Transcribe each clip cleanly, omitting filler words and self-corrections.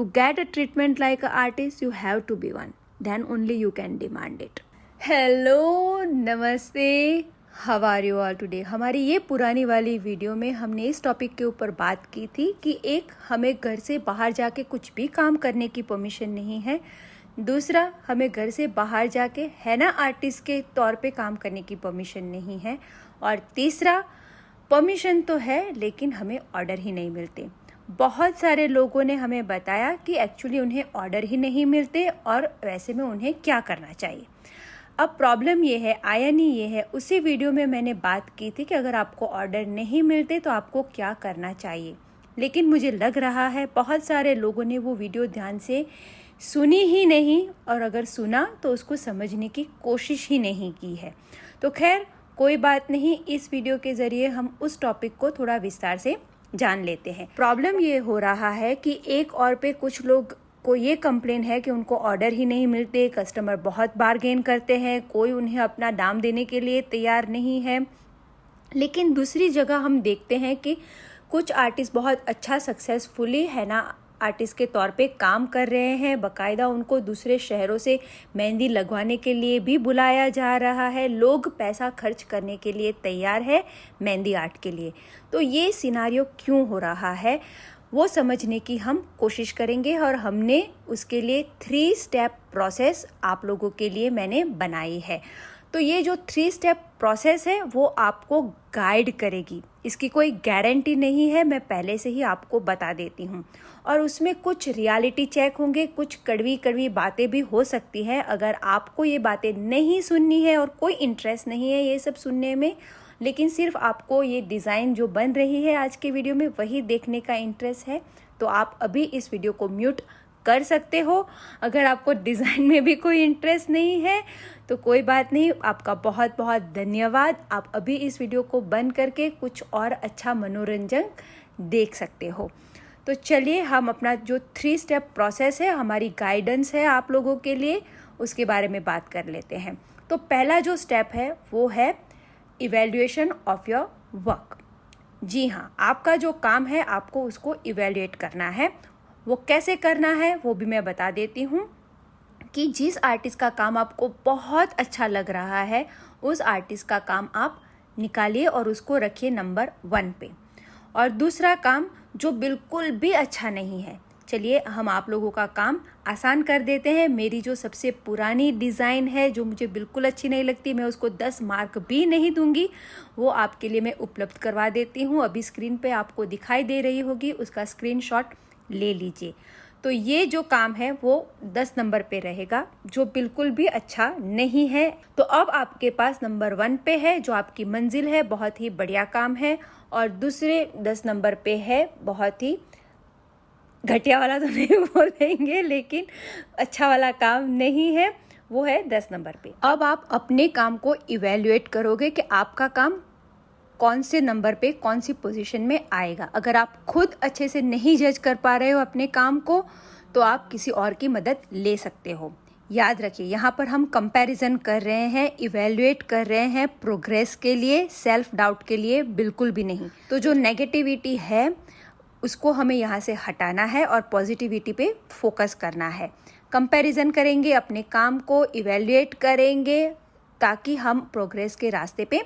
To get a treatment like an artist, you have to be one. Then only you can demand it. Hello, नमस्ते, how are you all today. हमारी ये पुरानी वाली video में हमने इस topic के ऊपर बात की थी कि एक, हमें घर से बाहर जाके कुछ भी काम करने की परमिशन नहीं है। दूसरा, हमें घर से बाहर जाके हैना आर्टिस्ट के तौर पे काम करने की परमिशन नहीं है। और तीसरा, परमिशन तो है लेकिन हमें ऑर्डर ही नहीं मिलते। बहुत सारे लोगों ने हमें बताया कि एक्चुअली उन्हें ऑर्डर ही नहीं मिलते और वैसे में उन्हें क्या करना चाहिए। अब प्रॉब्लम ये है, आयरनी ये है, उसी वीडियो में मैंने बात की थी कि अगर आपको ऑर्डर नहीं मिलते तो आपको क्या करना चाहिए। लेकिन मुझे लग रहा है बहुत सारे लोगों ने वो वीडियो ध्यान से सुनी ही नहीं, और अगर सुना तो उसको समझने की कोशिश ही नहीं की है। तो खैर कोई बात नहीं, इस वीडियो के ज़रिए हम उस टॉपिक को थोड़ा विस्तार से जान लेते हैं। प्रॉब्लम ये हो रहा है कि एक और पे कुछ लोग को ये कंप्लेन है कि उनको ऑर्डर ही नहीं मिलते, कस्टमर बहुत बार्गेन करते हैं, कोई उन्हें अपना दाम देने के लिए तैयार नहीं है। लेकिन दूसरी जगह हम देखते हैं कि कुछ आर्टिस्ट बहुत अच्छा सक्सेसफुली है ना आर्टिस्ट के तौर पे काम कर रहे हैं। बाकायदा उनको दूसरे शहरों से मेहंदी लगवाने के लिए भी बुलाया जा रहा है। लोग पैसा खर्च करने के लिए तैयार है मेहंदी आर्ट के लिए। तो ये सिनारियो क्यों हो रहा है वो समझने की हम कोशिश करेंगे, और हमने उसके लिए 3 स्टेप प्रोसेस आप लोगों के लिए मैंने बनाई है। तो ये जो 3 स्टेप प्रोसेस है वो आपको गाइड करेगी। इसकी कोई गारंटी नहीं है, मैं पहले से ही आपको बता देती हूँ। और उसमें कुछ रियलिटी चेक होंगे, कुछ कड़वी कड़वी बातें भी हो सकती हैं। अगर आपको ये बातें नहीं सुननी है और कोई इंटरेस्ट नहीं है ये सब सुनने में, लेकिन सिर्फ आपको ये डिज़ाइन जो बन रही है आज के वीडियो में वही देखने का इंटरेस्ट है, तो आप अभी इस वीडियो को म्यूट कर सकते हो। अगर आपको डिज़ाइन में भी कोई इंटरेस्ट नहीं है तो कोई बात नहीं, आपका बहुत बहुत धन्यवाद। आप अभी इस वीडियो को बंद करके कुछ और अच्छा मनोरंजन देख सकते हो। तो चलिए हम अपना जो 3 स्टेप प्रोसेस है, हमारी गाइडेंस है आप लोगों के लिए, उसके बारे में बात कर लेते हैं। तो पहला जो स्टेप है वो है इवैल्यूएशन ऑफ योर वर्क। जी हाँ, आपका जो काम है आपको उसको इवैल्यूएट करना है। वो कैसे करना है वो भी मैं बता देती हूँ कि जिस आर्टिस्ट का काम आपको बहुत अच्छा लग रहा है उस आर्टिस्ट का काम आप निकालिए और उसको रखिए नंबर 1 पे। और दूसरा काम जो बिल्कुल भी अच्छा नहीं है, चलिए हम आप लोगों का काम आसान कर देते हैं। मेरी जो सबसे पुरानी डिज़ाइन है जो मुझे बिल्कुल अच्छी नहीं लगती, मैं उसको 10 मार्क भी नहीं दूंगी, वो आपके लिए मैं उपलब्ध करवा देती हूँ। अभी स्क्रीन पे आपको दिखाई दे रही होगी, उसका स्क्रीनशॉट ले लीजिए। तो ये जो काम है वो 10 नंबर पे रहेगा, जो बिल्कुल भी अच्छा नहीं है। तो अब आपके पास नंबर 1 पे है जो आपकी मंजिल है, बहुत ही बढ़िया काम है। और दूसरे 10 नंबर पे है बहुत ही घटिया वाला तो नहीं बोलेंगे, लेकिन अच्छा वाला काम नहीं है, वो है 10 नंबर पे। अब आप अपने काम को इवैल्यूएट करोगे कि आपका काम कौन से नंबर पे कौन सी पोजीशन में आएगा। अगर आप खुद अच्छे से नहीं जज कर पा रहे हो अपने काम को तो आप किसी और की मदद ले सकते हो। याद रखिए यहाँ पर हम कंपैरिजन कर रहे हैं, इवैल्यूएट कर रहे हैं प्रोग्रेस के लिए, सेल्फ डाउट के लिए बिल्कुल भी नहीं। तो जो नेगेटिविटी है उसको हमें यहाँ से हटाना है और पॉजिटिविटी पे फोकस करना है। कंपैरिजन करेंगे, अपने काम को इवैल्यूएट करेंगे ताकि हम प्रोग्रेस के रास्ते पे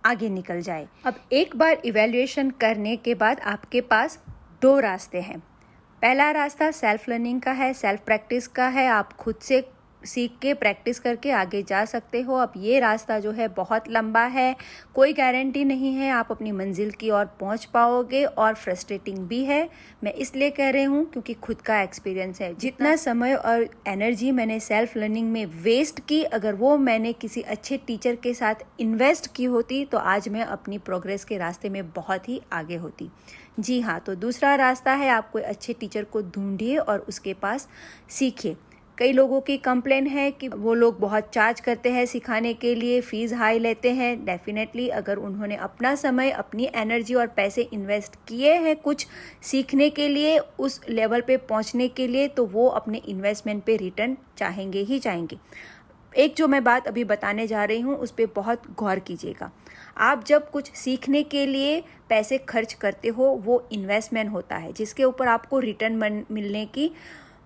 आगे निकल जाए। अब एक बार इवैल्यूएशन करने के बाद आपके पास 2 रास्ते हैं। पहला रास्ता सेल्फ लर्निंग का है, सेल्फ प्रैक्टिस का है। आप खुद से सीख के प्रैक्टिस करके आगे जा सकते हो। अब ये रास्ता जो है बहुत लंबा है, कोई गारंटी नहीं है आप अपनी मंजिल की ओर पहुंच पाओगे, और फ्रस्ट्रेटिंग भी है। मैं इसलिए कह रही हूँ क्योंकि खुद का एक्सपीरियंस है। जितना समय और एनर्जी मैंने सेल्फ लर्निंग में वेस्ट की, अगर वो मैंने किसी अच्छे टीचर के साथ इन्वेस्ट की होती तो आज मैं अपनी प्रोग्रेस के रास्ते में बहुत ही आगे होती। जी हाँ, तो दूसरा रास्ता है आप कोई अच्छे टीचर को ढूंढिए और उसके पास सीखिए। कई लोगों की कंप्लेन है कि वो लोग बहुत चार्ज करते हैं सिखाने के लिए, फीस हाई लेते हैं। डेफिनेटली अगर उन्होंने अपना समय, अपनी एनर्जी और पैसे इन्वेस्ट किए हैं कुछ सीखने के लिए, उस लेवल पे पहुंचने के लिए, तो वो अपने इन्वेस्टमेंट पे रिटर्न चाहेंगे ही चाहेंगे। एक जो मैं बात अभी बताने जा रही हूँ उस पर बहुत गौर कीजिएगा। आप जब कुछ सीखने के लिए पैसे खर्च करते हो वो इन्वेस्टमेंट होता है जिसके ऊपर आपको रिटर्न मिलने की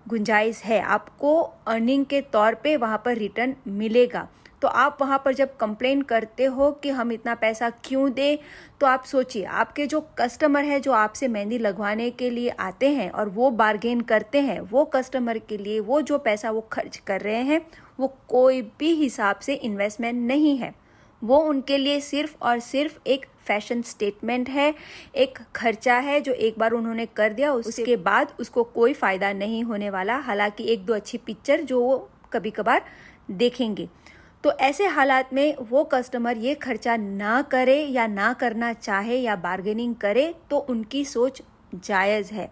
गुंजाइश है, आपको अर्निंग के तौर पे वहाँ पर रिटर्न मिलेगा। तो आप वहाँ पर जब कंप्लेन करते हो कि हम इतना पैसा क्यों दें, तो आप सोचिए आपके जो कस्टमर है जो आपसे मेहंदी लगवाने के लिए आते हैं और वो बार्गेन करते हैं, वो कस्टमर के लिए वो जो पैसा वो खर्च कर रहे हैं वो कोई भी हिसाब से इन्वेस्टमेंट नहीं है। वो उनके लिए सिर्फ और सिर्फ एक फैशन स्टेटमेंट है, एक खर्चा है जो एक बार उन्होंने कर दिया, उसके बाद उसको कोई फ़ायदा नहीं होने वाला। हालांकि एक दो अच्छी पिक्चर जो वो कभी कभार देखेंगे। तो ऐसे हालात में वो कस्टमर ये खर्चा ना करे या ना करना चाहे या बार्गेनिंग करे तो उनकी सोच जायज़ है,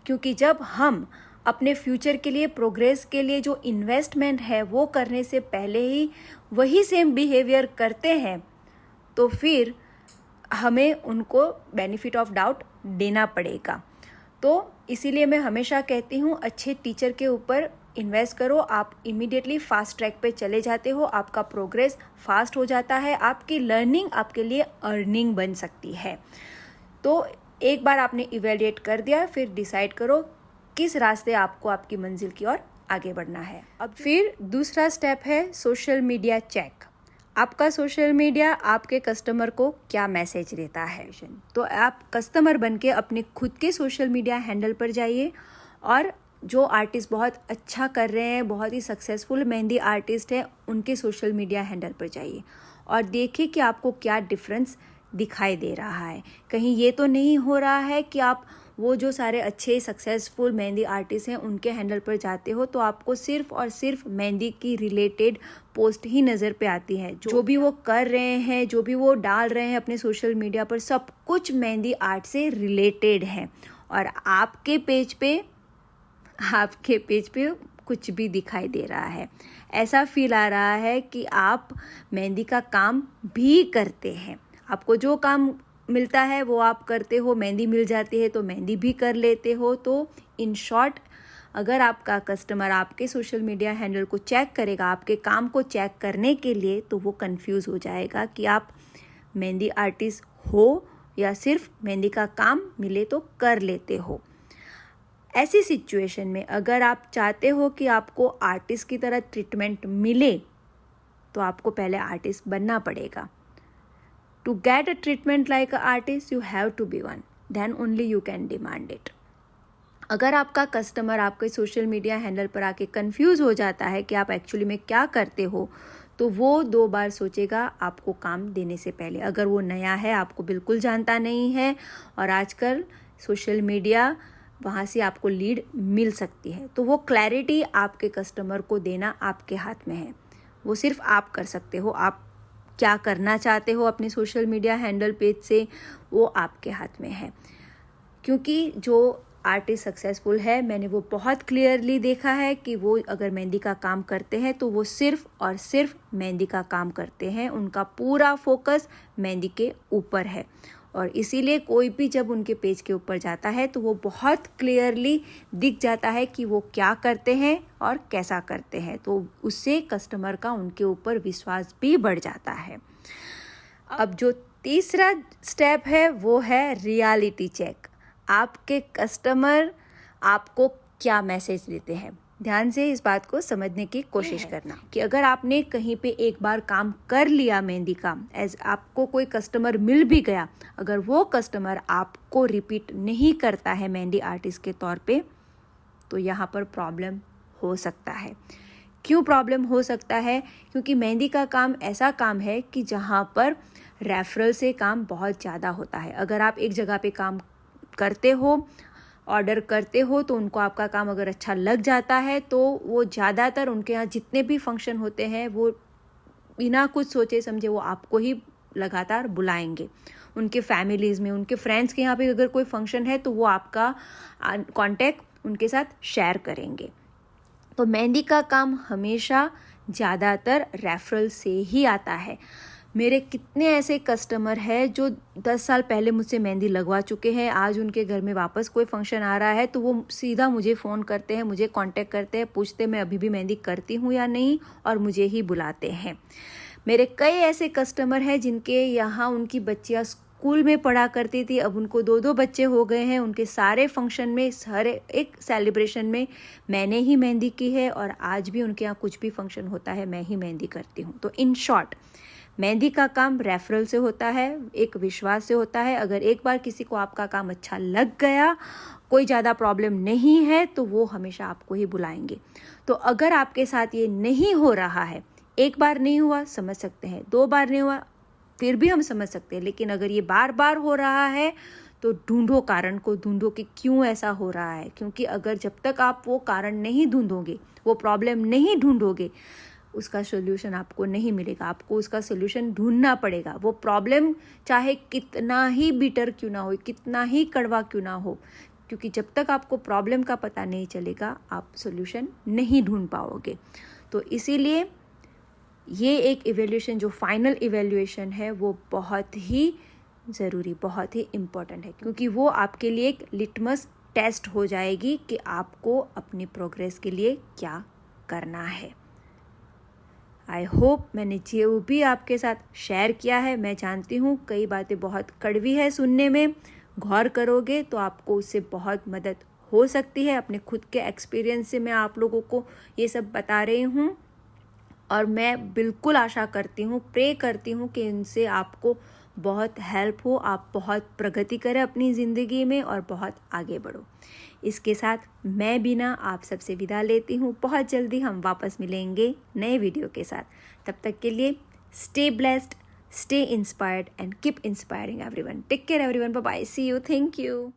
क्योंकि जब हम अपने फ्यूचर के लिए, प्रोग्रेस के लिए जो इन्वेस्टमेंट है वो करने से पहले ही वही सेम बिहेवियर करते हैं तो फिर हमें उनको बेनिफिट ऑफ डाउट देना पड़ेगा। तो इसीलिए मैं हमेशा कहती हूँ अच्छे टीचर के ऊपर इन्वेस्ट करो। आप इमीडिएटली फास्ट ट्रैक पे चले जाते हो, आपका प्रोग्रेस फास्ट हो जाता है, आपकी लर्निंग आपके लिए अर्निंग बन सकती है। तो एक बार आपने इवेल्युएट कर दिया, फिर डिसाइड करो किस रास्ते आपको आपकी मंजिल की ओर आगे बढ़ना है। अब फिर दूसरा स्टेप है सोशल मीडिया चेक। आपका सोशल मीडिया आपके कस्टमर को क्या मैसेज देता है। तो आप कस्टमर बनके अपने खुद के सोशल मीडिया हैंडल पर जाइए और जो आर्टिस्ट बहुत अच्छा कर रहे हैं, बहुत ही सक्सेसफुल मेहंदी आर्टिस्ट हैं, उनके सोशल मीडिया हैंडल पर जाइए और देखिए कि आपको क्या डिफरेंस दिखाई दे रहा है। कहीं ये तो नहीं हो रहा है कि आप वो जो सारे अच्छे सक्सेसफुल मेहंदी आर्टिस्ट हैं उनके हैंडल पर जाते हो तो आपको सिर्फ और सिर्फ मेहंदी की रिलेटेड पोस्ट ही नज़र पे आती है। जो भी वो कर रहे हैं, जो भी वो डाल रहे हैं अपने सोशल मीडिया पर, सब कुछ मेहंदी आर्ट से रिलेटेड है और आपके पेज पे कुछ भी दिखाई दे रहा है। ऐसा फील आ रहा है कि आप मेहंदी का काम भी करते हैं। आपको जो काम मिलता है वो आप करते हो, मेहंदी मिल जाती है तो मेहंदी भी कर लेते हो। तो इन शॉर्ट, अगर आपका कस्टमर आपके सोशल मीडिया हैंडल को चेक करेगा, आपके काम को चेक करने के लिए, तो वो कंफ्यूज हो जाएगा कि आप मेहंदी आर्टिस्ट हो या सिर्फ मेहंदी का काम मिले तो कर लेते हो। ऐसी सिचुएशन में अगर आप चाहते हो कि आपको आर्टिस्ट की तरह ट्रीटमेंट मिले तो आपको पहले आर्टिस्ट बनना पड़ेगा। To get a treatment like an artist, you have to be one. Then only you can demand it. अगर आपका कस्टमर आपके सोशल मीडिया हैंडल पर आके कंफ्यूज हो जाता है कि आप एक्चुअली में क्या करते हो, तो वो 2 बार सोचेगा आपको काम देने से पहले। अगर वो नया है, आपको बिल्कुल जानता नहीं है और आजकल सोशल मीडिया वहाँ से आपको लीड मिल सकती है, तो वो क्लैरिटी आपके कस्टमर को देना आपके हाथ में है। वो सिर्फ आप कर सकते हो। आप क्या करना चाहते हो अपने सोशल मीडिया हैंडल पेज से, वो आपके हाथ में है। क्योंकि जो आर्टिस्ट सक्सेसफुल है, मैंने वो बहुत क्लियरली देखा है कि वो अगर मेहंदी का काम करते हैं तो वो सिर्फ और सिर्फ मेहंदी का काम करते हैं। उनका पूरा फोकस मेहंदी के ऊपर है और इसीलिए कोई भी जब उनके पेज के ऊपर जाता है तो वो बहुत क्लियरली दिख जाता है कि वो क्या करते हैं और कैसा करते हैं। तो उससे कस्टमर का उनके ऊपर विश्वास भी बढ़ जाता है। अब जो तीसरा स्टेप है वो है रियलिटी चेक। आपके कस्टमर आपको क्या मैसेज देते हैं। ध्यान से इस बात को समझने की कोशिश करना कि अगर आपने कहीं पे एक बार काम कर लिया मेहंदी का, आपको कोई कस्टमर मिल भी गया, अगर वो कस्टमर आपको रिपीट नहीं करता है मेहंदी आर्टिस्ट के तौर पे, तो यहाँ पर प्रॉब्लम हो सकता है। क्यों प्रॉब्लम हो सकता है? क्योंकि मेहंदी का काम ऐसा काम है कि जहाँ पर रेफरल से काम बहुत ज़्यादा होता है। अगर आप एक जगह पे काम करते हो, ऑर्डर करते हो, तो उनको आपका काम अगर अच्छा लग जाता है तो वो ज़्यादातर उनके यहाँ जितने भी फंक्शन होते हैं वो बिना कुछ सोचे समझे वो आपको ही लगातार बुलाएंगे। उनके फैमिलीज़ में, उनके फ्रेंड्स के यहाँ पे अगर कोई फंक्शन है तो वो आपका कांटेक्ट उनके साथ शेयर करेंगे। तो मेहंदी का काम हमेशा ज़्यादातर रेफरल से ही आता है। मेरे कितने ऐसे कस्टमर हैं जो 10 साल पहले मुझसे मेहंदी लगवा चुके हैं, आज उनके घर में वापस कोई फंक्शन आ रहा है तो वो सीधा मुझे फ़ोन करते हैं, मुझे कांटेक्ट करते हैं, पूछते मैं अभी भी मेहंदी करती हूँ या नहीं, और मुझे ही बुलाते हैं। मेरे कई ऐसे कस्टमर हैं जिनके यहाँ उनकी बच्चियाँ स्कूल में पढ़ा करती थी, अब उनको 2-2 बच्चे हो गए हैं, उनके सारे फंक्शन में, हर एक सेलिब्रेशन में मैंने ही मेहंदी की है, और आज भी उनके यहाँ कुछ भी फंक्शन होता है मैं ही मेहंदी करती हूँ। तो इन शॉर्ट, मेहंदी का काम रेफरल से होता है, एक विश्वास से होता है। अगर एक बार किसी को आपका काम अच्छा लग गया, कोई ज़्यादा प्रॉब्लम नहीं है, तो वो हमेशा आपको ही बुलाएंगे। तो अगर आपके साथ ये नहीं हो रहा है, एक बार नहीं हुआ समझ सकते हैं, 2 बार नहीं हुआ फिर भी हम समझ सकते हैं, लेकिन अगर ये बार बार हो रहा है तो ढूंढो कारण को, ढूंढो कि क्यों ऐसा हो रहा है। क्योंकि अगर जब तक आप वो कारण नहीं ढूंढोगे, वो प्रॉब्लम नहीं ढूंढोगे, उसका सोल्यूशन आपको नहीं मिलेगा। आपको उसका सोल्यूशन ढूंढना पड़ेगा। वो प्रॉब्लम चाहे कितना ही बिटर क्यों ना हो, कितना ही कड़वा क्यों ना हो, क्योंकि जब तक आपको प्रॉब्लम का पता नहीं चलेगा आप सोल्यूशन नहीं ढूंढ पाओगे। तो इसीलिए ये एक इवैल्यूएशन, जो फाइनल इवैल्यूएशन है, वो बहुत ही ज़रूरी, बहुत ही इम्पॉर्टेंट है, क्योंकि वो आपके लिए एक लिटमस टेस्ट हो जाएगी कि आपको अपनी प्रोग्रेस के लिए क्या करना है। आई होप मैंने जो भी आपके साथ शेयर किया है, मैं जानती हूँ कई बातें बहुत कड़वी है सुनने में, गौर करोगे तो आपको उससे बहुत मदद हो सकती है। अपने खुद के एक्सपीरियंस से मैं आप लोगों को ये सब बता रही हूँ, और मैं बिल्कुल आशा करती हूँ, प्रे करती हूँ कि इनसे आपको बहुत हेल्प हो, आप बहुत प्रगति करें अपनी ज़िंदगी में और बहुत आगे बढ़ो। इसके साथ मैं बीना आप सबसे विदा लेती हूँ। बहुत जल्दी हम वापस मिलेंगे नए वीडियो के साथ। तब तक के लिए stay blessed, stay inspired and keep inspiring everyone. Take care everyone, bye bye, see you, thank you.